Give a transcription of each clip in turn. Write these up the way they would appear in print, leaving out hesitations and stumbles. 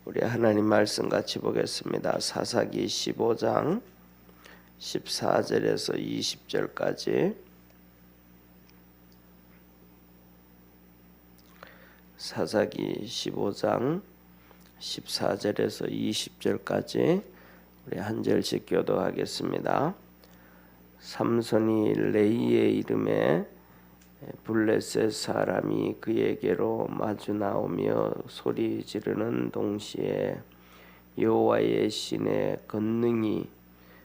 우리 하나님 말씀 같이 보겠습니다. 사사기 15장 14절에서 20절까지. 사사기 15장 14절에서 20절까지 우리 한 절씩 교도하겠습니다. 삼손이 레이의 이름에 블레셋 사람이 그에게로 마주 나오며 소리 지르는 동시에 여호와의 신의 권능이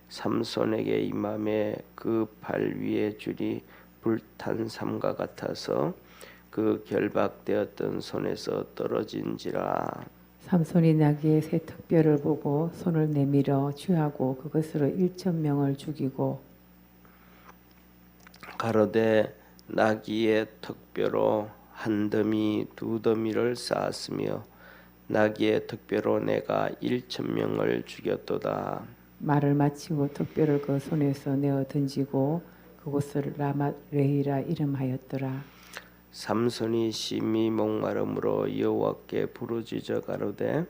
삼손에게 임함에 그 발 위에 줄이 불탄 삼과 같아서 그 결박되었던 손에서 떨어진지라. 삼손이 나귀의 새 턱뼈를 보고 손을 내밀어 취하고 그것으로 1,000명을 죽이고 가로되 나귀의 턱뼈로 한 더미 두 더미를 쌓았으며 나귀의 턱뼈로 내가 1,000명을 죽였도다. 말을 마치고 턱뼈를 그 손에서 내어 던지고 그곳을 라맛 레히라 이름하였더라. 삼손이 심히 목마름으로 여호와께 부르짖어 가로되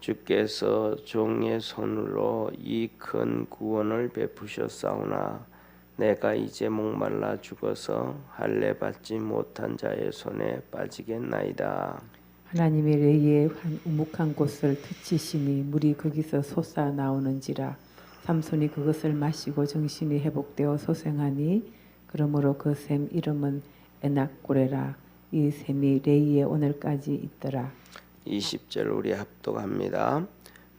주께서 종의 손으로 이 큰 구원을 베푸셨사오나 내가 이제 목말라 죽어서 할례 받지 못한 자의 손에 빠지겠나이다. 하나님의 레이의 한 우묵한 곳을 터치시니 물이 거기서 솟아 나오는지라. 삼손이 그것을 마시고 정신이 회복되어 소생하니 그러므로 그 샘 이름은 에낙고레라. 이 샘이 레이에 오늘까지 있더라. 20절 우리 합독합니다.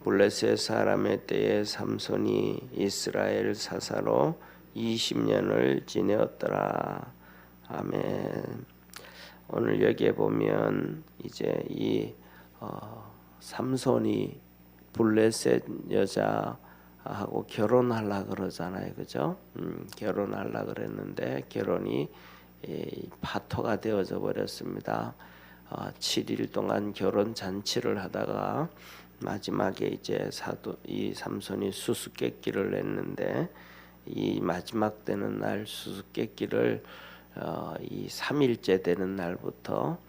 블레셋 사람의 때에 삼손이 이스라엘 사사로 20년을 지내었더라. 아멘. 오늘 여기에 보면 이제 이 삼손이 블레셋 여자하고 결혼하려 그러잖아요, 그죠? 결혼하려 그랬는데 결혼이 파토가 되어져 버렸습니다. 7일 동안 결혼 잔치를 하다가 마지막에 이제 이 삼손이 수수께끼를 냈는데 이 마지막 되는 날 수수께끼를 이 3일째 되는 날부터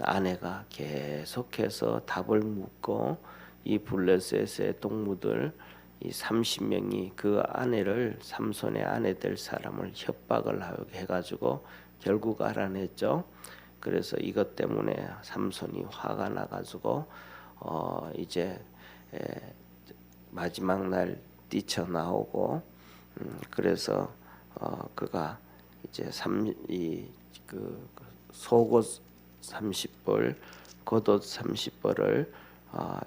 아내가 계속해서 답을 묻고 이 블레셋의 동무들 이 30명이 그 아내를 삼손의 아내 될 사람을 협박을 해가지고 결국 알아냈죠. 그래서 이것 때문에 삼손이 화가 나가지고 이제 마지막 날 뛰쳐나오고 그래서 그가 이제 속옷 30벌, 겉옷 30벌을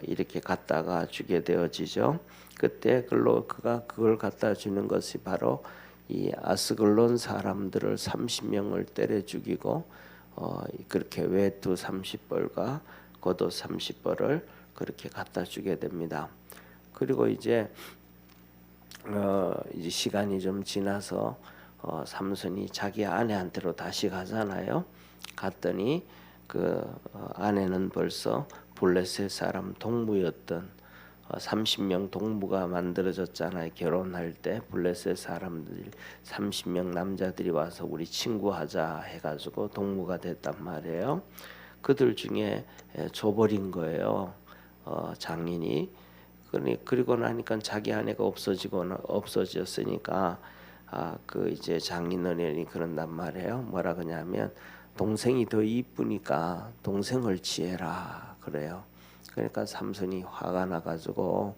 이렇게 갖다가 주게 되어지죠. 그때 그가 그걸 갖다 주는 것이 바로 이 아스글론 사람들을 30명을 때려 죽이고 그렇게 외투 30벌과 겉옷 30벌을 그렇게 갖다 주게 됩니다. 그리고 이제 시간이 좀 지나서 삼손이 자기 아내한테로 다시 가잖아요. 갔더니 그 아내는 벌써 블레셋 사람 동무였던 30명 동무가 만들어졌잖아요. 결혼할 때 블레셋 사람들 30명 남자들이 와서 우리 친구하자 해가지고 동무가 됐단 말이에요. 그들 중에 줘버린 거예요. 장인이. 그리고 나니까 자기 아내가 없어졌으니까 그 이제 장인어른이 그런단 말이에요. 뭐라 그러냐면 동생이 더 이쁘니까 동생을 취해라 그래요. 그러니까 삼손이 화가 나가지고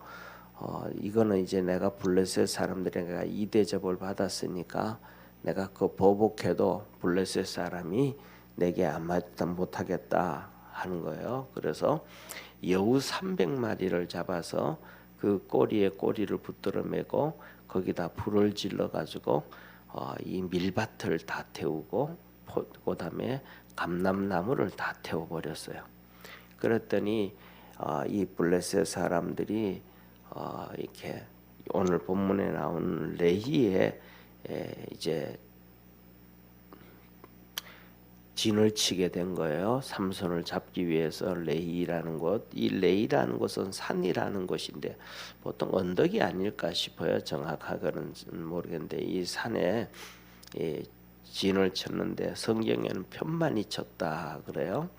이거는 이제 내가 블레셋 사람들에게 이 대접을 받았으니까 내가 그 보복해도 블레셋 사람이 내게 아무 못하겠다 하는 거예요. 그래서 여우 300마리를 잡아서 그 꼬리에 꼬리를 붙들어 매고 거기다 불을 질러 가지고 이 밀밭을 다 태우고 그다음에 감람나무를 다 태워 버렸어요. 그랬더니 이 블레셋 사람들이 이렇게 오늘 본문에 나온 레히에 이제 진을 치게 된 거예요. 삼손을 잡기 위해서 레히라는 곳, 이 레히라는 곳은 산이라는 곳인데 보통 언덕이 아닐까 싶어요. 정확하게는 모르겠는데 이 산에 진을 쳤는데 성경에는 편만이 쳤다 그래요.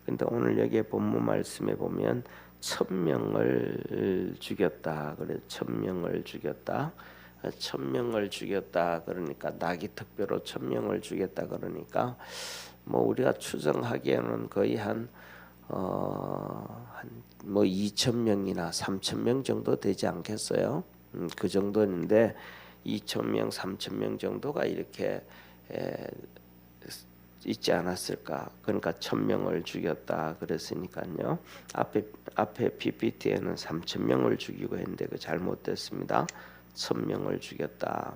근데 오늘 여기 본문 말씀에 보면 천명을 죽였다. 그래 1000명을 죽였다. 1000명을 죽였다. 그러니까 나귀 특별로 1000명을 죽였다. 그러니까 뭐 우리가 추정하기에는 거의 한뭐 2000명이나 3000명 정도 되지 않겠어요? 그 정도인데 2000명, 3000명 정도가 이렇게 있지 않았을까? 그러니까 1000명을 죽였다 그랬으니까요. 앞에 PPT에는 3000명을 죽이고 했는데 그 잘못됐습니다. 1000명을 죽였다.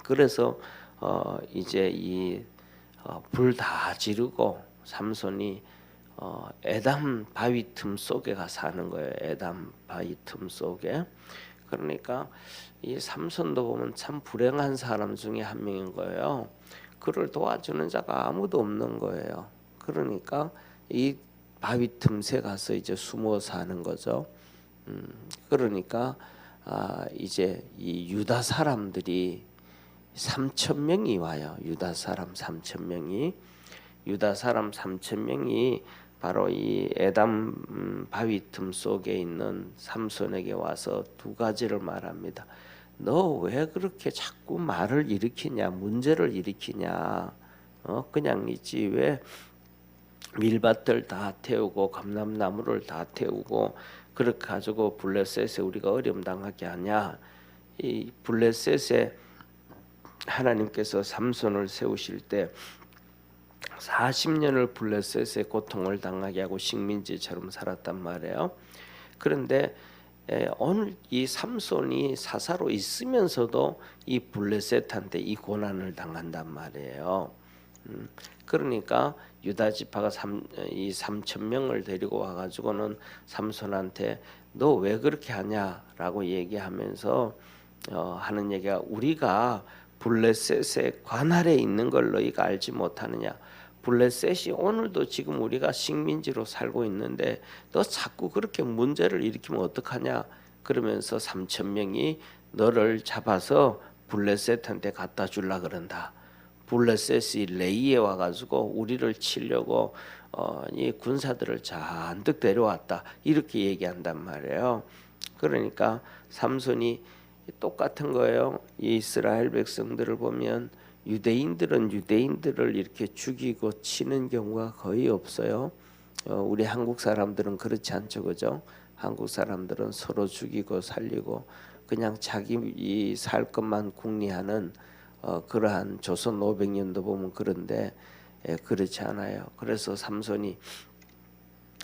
그래서 이제 이 불 다 지르고 삼손이 에담 바위 틈 속에 가 사는 거예요. 에담 바위 틈 속에. 그러니까 이 삼손도 보면 참 불행한 사람 중에 한 명인 거예요. 그를 도와주는 자가 아무도 없는 거예요. 그러니까 이 바위 틈새 가서 이제 숨어 사는 거죠. 그러니까 이제 이 유다 사람들이 3,000명이 와요. 유다 사람 3,000명이 바로 이 에담 바위 틈 속에 있는 삼손에게 와서 두 가지를 말합니다. 너 왜 그렇게 자꾸 말을 일으키냐, 문제를 일으키냐? 그냥 있지 왜 밀밭들 다 태우고 감람나무를 다 태우고 그렇게 가지고 블레셋에 우리가 어려움 당하게 하냐? 이 블레셋에 하나님께서 삼손을 세우실 때 40년을 블레셋의 고통을 당하게 하고 식민지처럼 살았단 말이에요. 그런데 오늘 이 삼손이 사사로 있으면서도 이 블레셋한테 이 고난을 당한단 말이에요. 그러니까 유다 지파가 이 3,000명을 데리고 와가지고는 삼손한테 너 왜 그렇게 하냐라고 얘기하면서 하는 얘기가 우리가 블레셋의 관할에 있는 걸 너희가 알지 못하느냐. 블레셋이 오늘도 지금 우리가 식민지로 살고 있는데 너 자꾸 그렇게 문제를 일으키면 어떡하냐. 그러면서 3,000명이 너를 잡아서 블레셋한테 갖다 줄라 그런다. 블레셋이 레이에 와가지고 우리를 치려고 이 군사들을 잔뜩 데려왔다. 이렇게 얘기한단 말이에요. 그러니까 삼손이 똑같은 거예요. 이스라엘 백성들을 보면 유대인들은 유대인들을 이렇게 죽이고 치는 경우가 거의 없어요. 우리 한국 사람들은 그렇지 않죠, 그죠? 한국 사람들은 서로 죽이고 살리고 그냥 자기 살 것만 궁리하는 그러한 조선 500년도 보면 그런데 그렇지 않아요. 그래서 삼손이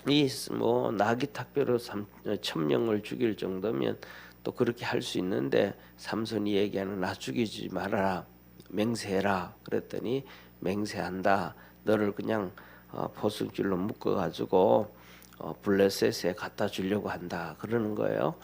이 뭐 나귀 탁배로 1,000명을 죽일 정도면 또 그렇게 할 수 있는데 삼손이 얘기하는 나 죽이지 말아라 맹세해라 그랬더니 맹세한다 너를 그냥 포승줄로 묶어가지고 블레셋에 갖다 주려고 한다 그러는 거예요.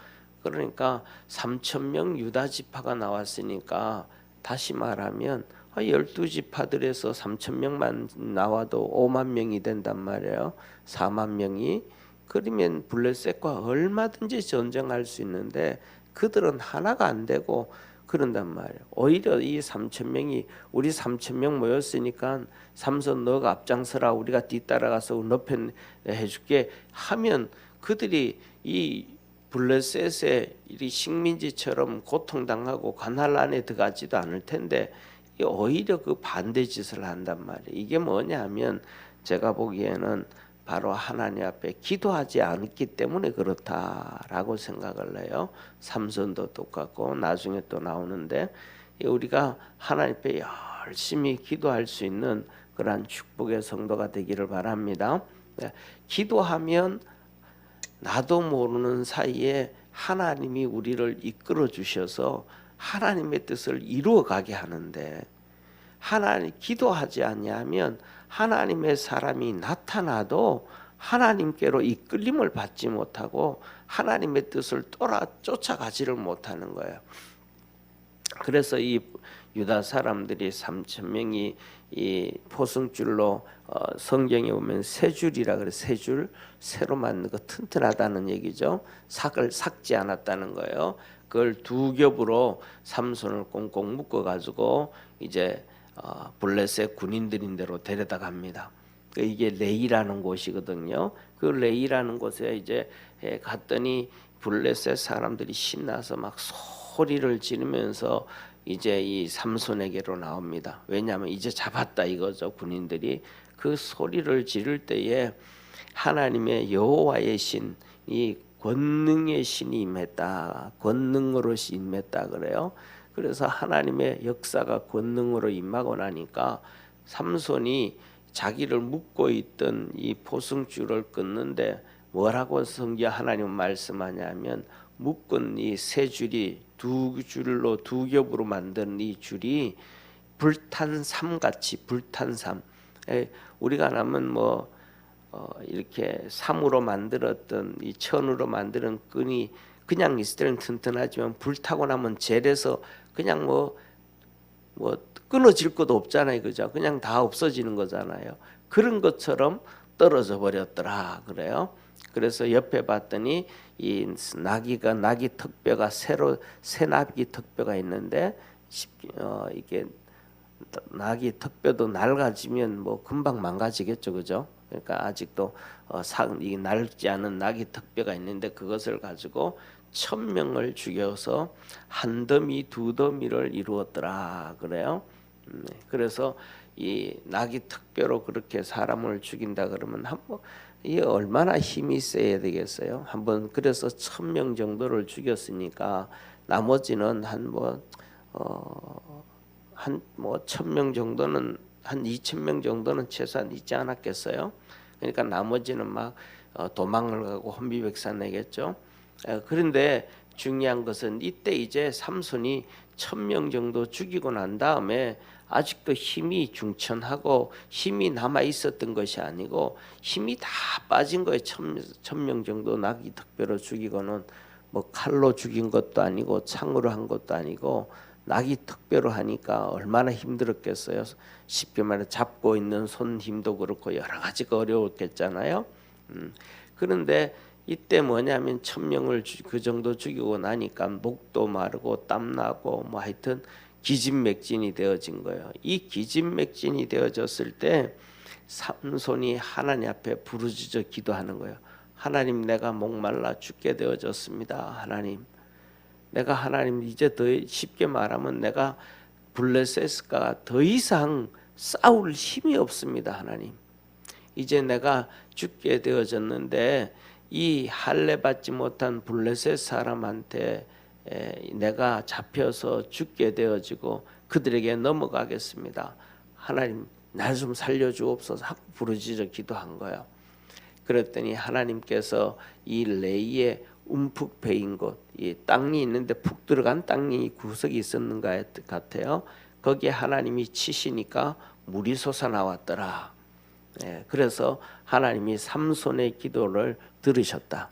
그러니까 3,000명 유다 지파가 나왔으니까 다시 말하면 12지파들에서 3,000명만 나와도 5만 명이 된단 말이에요. 4만 명이. 그러면 블레셋과 얼마든지 전쟁할 수 있는데 그들은 하나가 안 되고 그런단 말이에요. 오히려 이 3,000명이 우리 3,000명 모였으니까 삼손 너가 앞장서라 우리가 뒤따라가서 너 편 해줄게 하면 그들이 이 블레셋의 이 식민지처럼 고통당하고 관할 안에 들어가지도 않을 텐데 오히려 그 반대 짓을 한단 말이에요. 이게 뭐냐면 제가 보기에는 바로 하나님 앞에 기도하지 않기 때문에 그렇다라고 생각을 해요. 삼손도 똑같고 나중에 또 나오는데 우리가 하나님 앞에 열심히 기도할 수 있는 그러한 축복의 성도가 되기를 바랍니다. 기도하면 나도 모르는 사이에 하나님이 우리를 이끌어 주셔서 하나님의 뜻을 이루어 가게 하는데 하나님 기도하지 아니하면 하나님의 사람이 나타나도 하나님께로 이끌림을 받지 못하고 하나님의 뜻을 쫓아가지를 못하는 거예요. 그래서 이 유다 사람들이 3,000명이 이 포승줄로 성경에 보면 세 줄이라 그래. 세 줄 새로 만든 거 튼튼하다는 얘기죠. 삭을 삭지 않았다는 거예요. 그걸 두 겹으로 삼손을 꽁꽁 묶어 가지고 이제 블레셋 군인들인 대로 데려다 갑니다. 이게 레이라는 곳이거든요. 그 레이라는 곳에 이제 갔더니 블레셋 사람들이 신나서 막 소리를 지르면서 이제 이 삼손에게로 나옵니다. 왜냐하면 이제 잡았다 이거죠. 군인들이 그 소리를 지를 때에 하나님의 여호와의 신, 이 권능의 신이 임했다. 권능으로 임했다 그래요. 그래서 하나님의 역사가 권능으로 임하고 나니까 삼손이 자기를 묶고 있던 이 포승줄을 끊는데 뭐라고 성경 하나님 말씀하냐면 묶은 이 세 줄이 두 줄로 두 겹으로 만든 이 줄이 불탄 삼같이 불탄 삼. 우리가 나면 뭐 이렇게 삼으로 만들었던 이 천으로 만드는 끈이 그냥 있을 때는 튼튼하지만 불타고 나면 젤에서 그냥 뭐 끊어질 것도 없잖아요, 그죠? 그냥 다 없어지는 거잖아요. 그런 것처럼 떨어져 버렸더라 그래요. 그래서 옆에 봤더니 이 나귀 턱뼈가 새 나귀 턱뼈가 있는데 이게 나귀 턱뼈도 낡아지면 뭐 금방 망가지겠죠, 그죠? 그러니까 아직도 이 낡지 않은 나귀 턱뼈가 있는데 그것을 가지고 1000명을 죽여서 한 더미 두 더미를 이루었더라 그래요. 그래서 이 나귀 턱뼈로 그렇게 사람을 죽인다 그러면 한번 이 얼마나 힘이 세야 되겠어요. 한번 그래서 1000명 정도를 죽였으니까 나머지는 한 1000명 정도는 한 2000명 정도는 최소한 있지 않았겠어요. 그러니까 나머지는 막 도망을 가고 혼비백산내겠죠. 그런데 중요한 것은 이때 이제 삼손이 1000명 정도 죽이고 난 다음에 아직도 힘이 중천하고 힘이 남아 있었던 것이 아니고 힘이 다 빠진 거예요. 1000명 정도 나귀 턱뼈로 죽이고는 뭐 칼로 죽인 것도 아니고 창으로 한 것도 아니고 나귀 턱뼈로 하니까 얼마나 힘들었겠어요. 쉽게 말해 잡고 있는 손 힘도 그렇고 여러 가지가 어려웠겠잖아요. 그런데 이때 뭐냐면 1000명을 그 정도 죽이고 나니까 목도 마르고 땀나고 뭐 하여튼 기진맥진이 되어진 거예요. 이 기진맥진이 되어졌을 때 삼손이 하나님 앞에 부르짖어 기도하는 거예요. 하나님, 내가 목말라 죽게 되어졌습니다. 하나님 이제 더 쉽게 말하면 내가 블레셋과 더 이상 싸울 힘이 없습니다. 하나님, 이제 내가 죽게 되어졌는데 이 할례 받지 못한 블레셋 사람한테 내가 잡혀서 죽게 되어지고 그들에게 넘어가겠습니다. 하나님, 날 좀 살려주옵소서 하고 부르짖어 기도한 거예요. 그랬더니 하나님께서 이 레이의 움푹 베인 곳, 이 땅이 있는데 푹 들어간 땅이 구석이 있었는 것 같아요. 거기에 하나님이 치시니까 물이 솟아나왔더라. 그래서 하나님이 삼손의 기도를 들으셨다.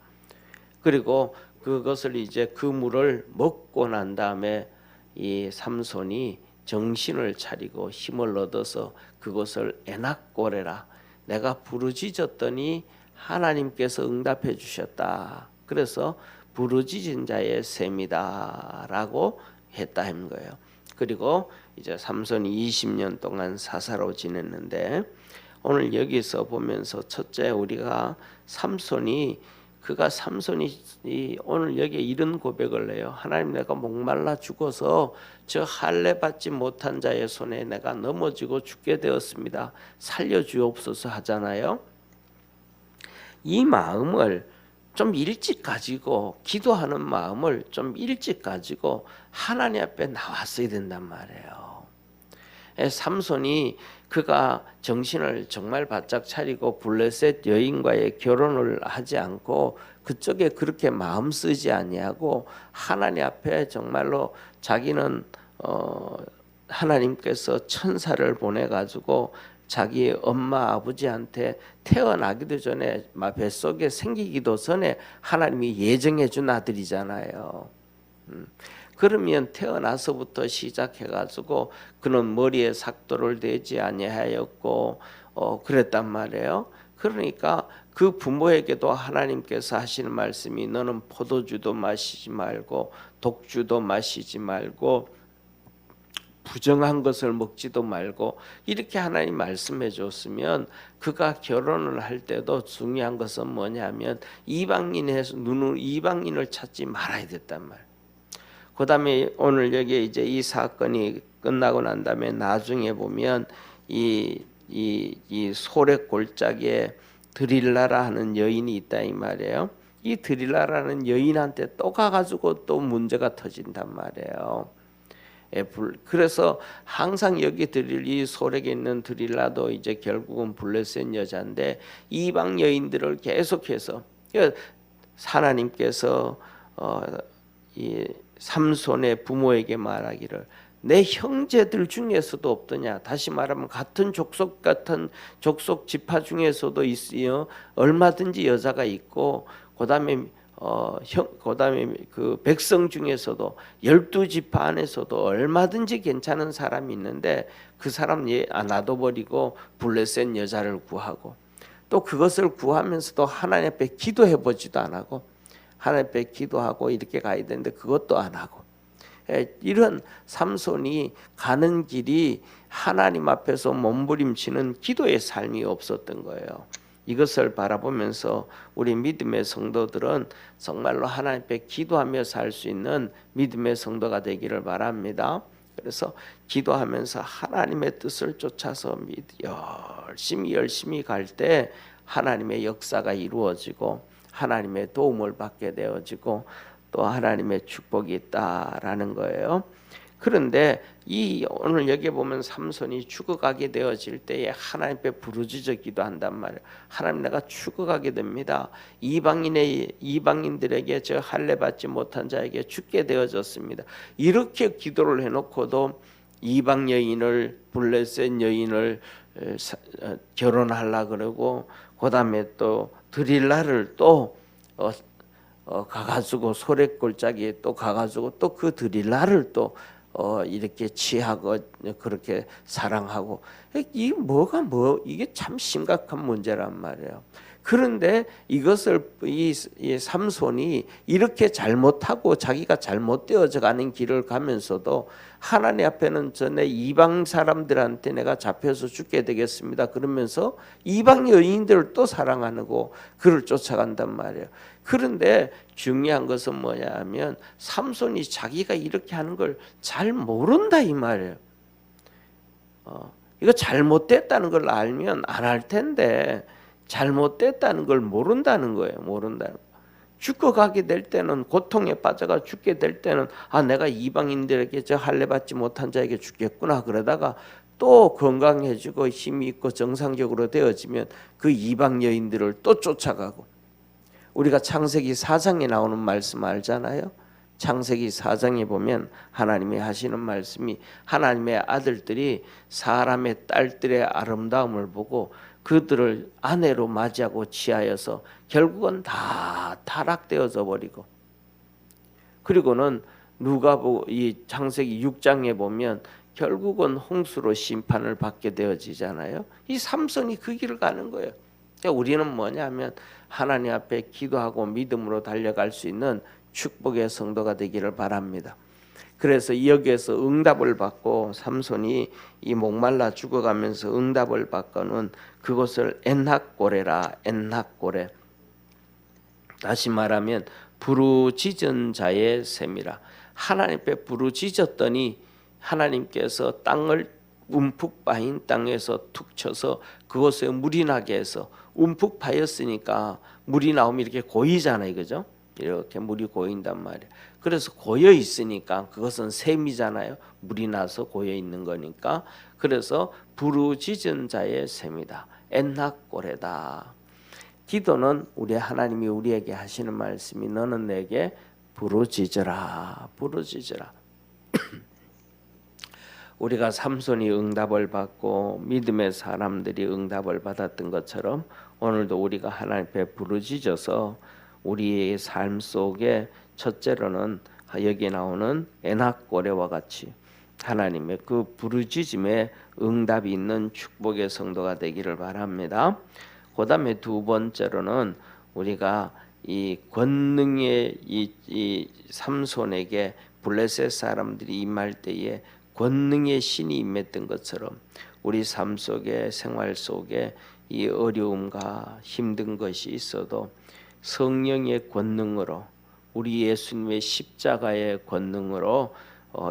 그리고 그것을 이제 그 물을 먹고 난 다음에 이 삼손이 정신을 차리고 힘을 얻어서 그것을 에낙고레라, 내가 부르짖었더니 하나님께서 응답해 주셨다. 그래서 부르짖은 자의 셈이다라고 했다 하는 거예요. 그리고 이제 삼손이 20년 동안 사사로 지냈는데 오늘 여기서 보면서 첫째 우리가 삼손이 오늘 여기에 이런 고백을 해요. 하나님, 내가 목말라 죽어서 저 할례 받지 못한 자의 손에 내가 넘어지고 죽게 되었습니다. 살려주옵소서 하잖아요. 이 마음을 좀 일찍 가지고, 기도하는 마음을 좀 일찍 가지고 하나님 앞에 나왔어야 된단 말이에요. 삼손이 그가 정신을 정말 바짝 차리고 블레셋 여인과의 결혼을 하지 않고 그쪽에 그렇게 마음 쓰지 아니하고 하나님 앞에 정말로 자기는 하나님께서 천사를 보내 가지고 자기 엄마 아버지한테 태어나기도 전에 뱃속에 생기기도 전에 하나님이 예정해 준 아들이잖아요. 그러면 태어나서부터 시작해가지고 그는 머리에 삭도를 대지 아니하였고 그랬단 말이에요. 그러니까 그 부모에게도 하나님께서 하시는 말씀이 너는 포도주도 마시지 말고 독주도 마시지 말고 부정한 것을 먹지도 말고 이렇게 하나님 말씀해 줬으면 그가 결혼을 할 때도 중요한 것은 뭐냐면 이방인에서 눈을 이방인을 찾지 말아야 됐단 말. 그다음에 오늘 여기 이제 이 사건이 끝나고 난 다음에 나중에 보면 이 소래 골짜기에 드릴라라 하는 여인이 있다 이 말이에요. 이 드릴라라는 여인한테 또 가가지고 또 문제가 터진단 말이에요. 그래서 항상 여기 드릴 이 소렉에 있는 드릴라도 이제 결국은 블레셋 여자인데 이방 여인들을 계속해서 하나님께서 이 삼손의 부모에게 말하기를 내 형제들 중에서도 없더냐. 다시 말하면 같은 족속 지파 중에서도 있어요. 얼마든지 여자가 있고 그다음에 그다음에 그 백성 중에서도 12지파 안에서도 얼마든지 괜찮은 사람이 있는데 그 사람 놔둬버리고 블레셋 여자를 구하고 또 그것을 구하면서도 하나님 앞에 기도해 보지도 안 하고 하나님 앞에 기도하고 이렇게 가야 되는데 그것도 안 하고 이런 삼손이 가는 길이 하나님 앞에서 몸부림치는 기도의 삶이 없었던 거예요. 이것을 바라보면서 우리 믿음의 성도들은 정말로 하나님 앞에 기도하며 살 수 있는 믿음의 성도가 되기를 바랍니다. 그래서 기도하면서 하나님의 뜻을 쫓아서 열심히 갈 때 하나님의 역사가 이루어지고 하나님의 도움을 받게 되어지고 또 하나님의 축복이 있다라는 거예요. 그런데 이 오늘 여기 보면 삼손이 죽어가게 되어질 때에 하나님 앞에 부르짖어 기도한단 말이에요. 하나님 내가 죽어가게 됩니다. 이방인들에게 저 할례 받지 못한 자에게 죽게 되어졌습니다. 이렇게 기도를 해놓고도 이방 여인을 블레셋 여인을 결혼하려 그러고 그다음에 또 드릴라를 또 가가지고 소래골짜기에 또 가가지고 또 그 드릴라를 또 이렇게 취하고 그렇게 사랑하고 이게 참 심각한 문제란 말이에요. 그런데 이것을 이 삼손이 이렇게 잘못하고 자기가 잘못되어져 가는 길을 가면서도 하나님 앞에는 전에 이방 사람들한테 내가 잡혀서 죽게 되겠습니다. 그러면서 이방 여인들을 또 사랑하고 그를 쫓아간단 말이에요. 그런데 중요한 것은 뭐냐 하면 삼손이 자기가 이렇게 하는 걸 잘 모른다 이 말이에요. 이거 잘못됐다는 걸 알면 안 할 텐데 잘못됐다는 걸 모른다는 거예요. 모른다는 거. 죽어가게 될 때는 고통에 빠져가 죽게 될 때는 내가 이방인들에게 저 할례 받지 못한 자에게 죽겠구나 그러다가 또 건강해지고 힘이 있고 정상적으로 되어지면 그 이방 여인들을 또 쫓아가고 우리가 창세기 4장에 나오는 말씀 알잖아요. 창세기 4장에 보면 하나님이 하시는 말씀이 하나님의 아들들이 사람의 딸들의 아름다움을 보고 그들을 아내로 맞이하고 취하여서 결국은 다 타락되어져 버리고 그리고는 이 창세기 6장에 보면 결국은 홍수로 심판을 받게 되어지잖아요. 이 삼손이 그 길을 가는 거예요. 그러니까 우리는 뭐냐면 하나님 앞에 기도하고 믿음으로 달려갈 수 있는 축복의 성도가 되기를 바랍니다. 그래서 여기에서 응답을 받고 삼손이 이 목말라 죽어가면서 응답을 받고는 그것을 엔학고레라 엔학고레 다시 말하면 부르짖은 자의 셈이라 하나님 앞에 부르짖었더니 하나님께서 땅을 움푹 파인 땅에서 툭 쳐서 그곳에 물이 나게 해서 움푹 파였으니까 물이 나오면 이렇게 고이잖아요. 그죠? 이렇게 물이 고인단 말이에요. 그래서 고여 있으니까 그것은 셈이잖아요. 물이 나서 고여 있는 거니까. 그래서 부르짖은 자의 셈이다. 엔낙고레다. 기도는 우리 하나님이 우리에게 하시는 말씀이 너는 내게 부르짖으라. 부르짖으라. 우리가 삼손이 응답을 받고 믿음의 사람들이 응답을 받았던 것처럼 오늘도 우리가 하나님 앞에 부르짖어서 우리의 삶 속에 첫째로는 여기 나오는 에낙고레와 같이 하나님의 그 부르짖음에 응답이 있는 축복의 성도가 되기를 바랍니다. 그다음에 두 번째로는 우리가 이 권능의 이 삼손에게 블레셋 사람들이 임할 때에 권능의 신이 임했던 것처럼 우리 삶 속에 생활 속에 이 어려움과 힘든 것이 있어도 성령의 권능으로 우리 예수님의 십자가의 권능으로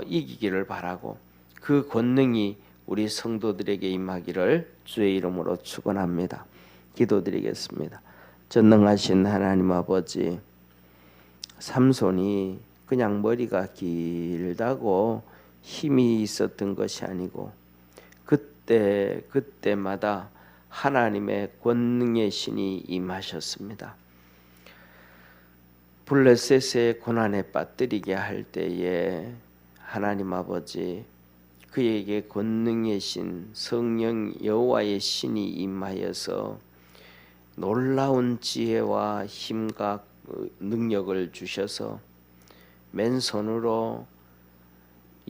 이기기를 바라고 그 권능이 우리 성도들에게 임하기를 주의 이름으로 축원합니다. 기도드리겠습니다. 전능하신 하나님 아버지, 삼손이 그냥 머리가 길다고 힘이 있었던 것이 아니고 그때마다 하나님의 권능의 신이 임하셨습니다. 블레셋의 고난에 빠뜨리게 할 때에 하나님 아버지 그에게 권능의 신 성령 여호와의 신이 임하여서 놀라운 지혜와 힘과 능력을 주셔서 맨손으로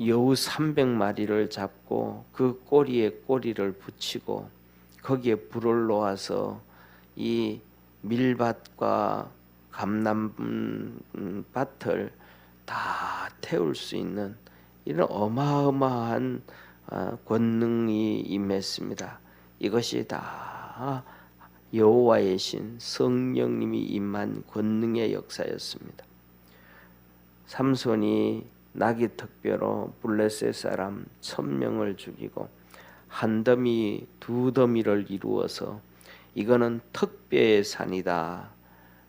여우 300마리를 잡고 그 꼬리에 꼬리를 붙이고 거기에 불을 놓아서 이 밀밭과 감람밭을 다 태울 수 있는 이런 어마어마한 권능이 임했습니다. 이것이 다 여호와의 신 성령님이 임한 권능의 역사였습니다. 삼손이 나귀 특별로 블레셋 사람 1000명을 죽이고 한 더미 두 더미를 이루어서 이거는 특배의 산이다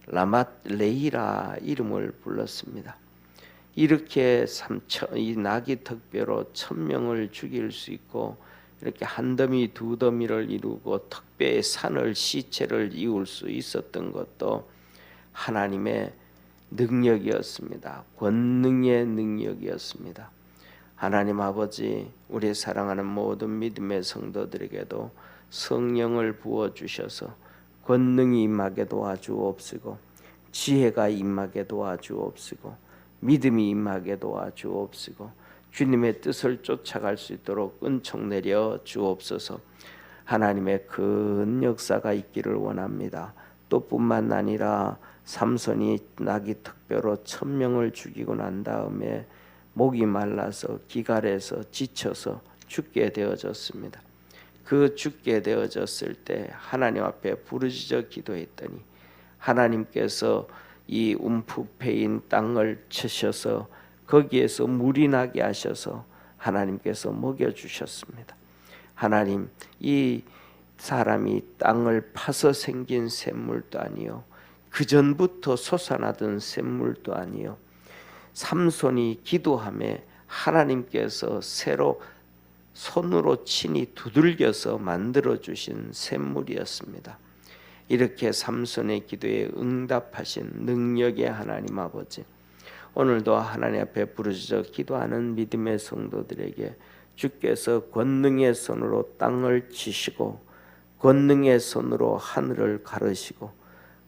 라맛 레이라 이름을 불렀습니다. 이렇게 이 나귀 특별로 1000명을 죽일 수 있고 이렇게 한 더미 두 더미를 이루고 특배의 산을 시체를 이을 수 있었던 것도 하나님의 능력이었습니다. 권능의 능력이었습니다. 하나님 아버지, 우리 사랑하는 모든 믿음의 성도들에게도 성령을 부어주셔서 권능이 임하게 도와주옵시고 지혜가 임하게 도와주옵시고 믿음이 임하게 도와주옵시고 주님의 뜻을 쫓아갈 수 있도록 은총 내려 주옵소서. 하나님의 큰 역사가 있기를 원합니다. 또 뿐만 아니라 삼손이 나귀 특별로 1000명을 죽이고 난 다음에 목이 말라서 기갈해서 지쳐서 죽게 되어졌습니다. 그 죽게 되어졌을 때 하나님 앞에 부르짖어 기도했더니 하나님께서 이 움푹 패인 땅을 치셔서 거기에서 물이 나게 하셔서 하나님께서 먹여주셨습니다. 하나님, 이 사람이 땅을 파서 생긴 샘물도 아니요 그 전부터 솟아나던 샘물도 아니요 삼손이 기도함에 하나님께서 새로 손으로 친히 두들겨서 만들어주신 샘물이었습니다. 이렇게 삼손의 기도에 응답하신 능력의 하나님 아버지, 오늘도 하나님 앞에 부르짖어 기도하는 믿음의 성도들에게 주께서 권능의 손으로 땅을 치시고 권능의 손으로 하늘을 가르시고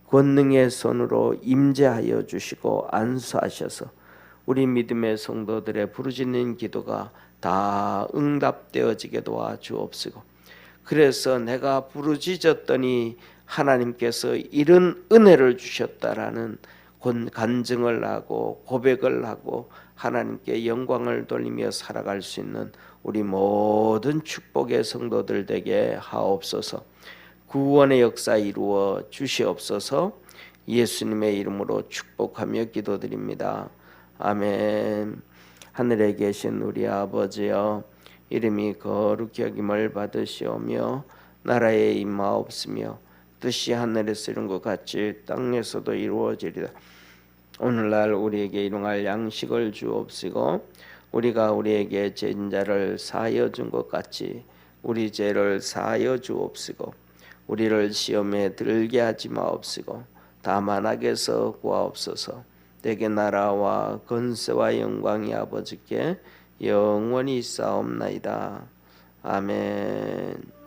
권능의 손으로 임재하여 주시고 안수하셔서 우리 믿음의 성도들의 부르짖는 기도가 다 응답되어지게 도와주옵시고 그래서 내가 부르짖었더니 하나님께서 이런 은혜를 주셨다라는 간증을 하고 고백을 하고 하나님께 영광을 돌리며 살아갈 수 있는 우리 모든 축복의 성도들 되게 하옵소서. 구원의 역사 이루어 주시옵소서. 예수님의 이름으로 축복하며 기도드립니다. 아멘. 하늘에 계신 우리 아버지여, 이름이 거룩히 여김을 받으시오며 나라에 임하옵시며 뜻이 하늘에서 이룬 것 같이 땅에서도 이루어지리다. 오늘날 우리에게 일용할 양식을 주옵시고 우리가 우리에게 죄인 자를 사하여 준 것 같이 우리 죄를 사하여 주옵시고 우리를 시험에 들게 하지 마옵시고 다만 악에서 구하옵소서. 내게 나라와 권세와 영광이 아버지께 영원히 있사옵나이다. 아멘.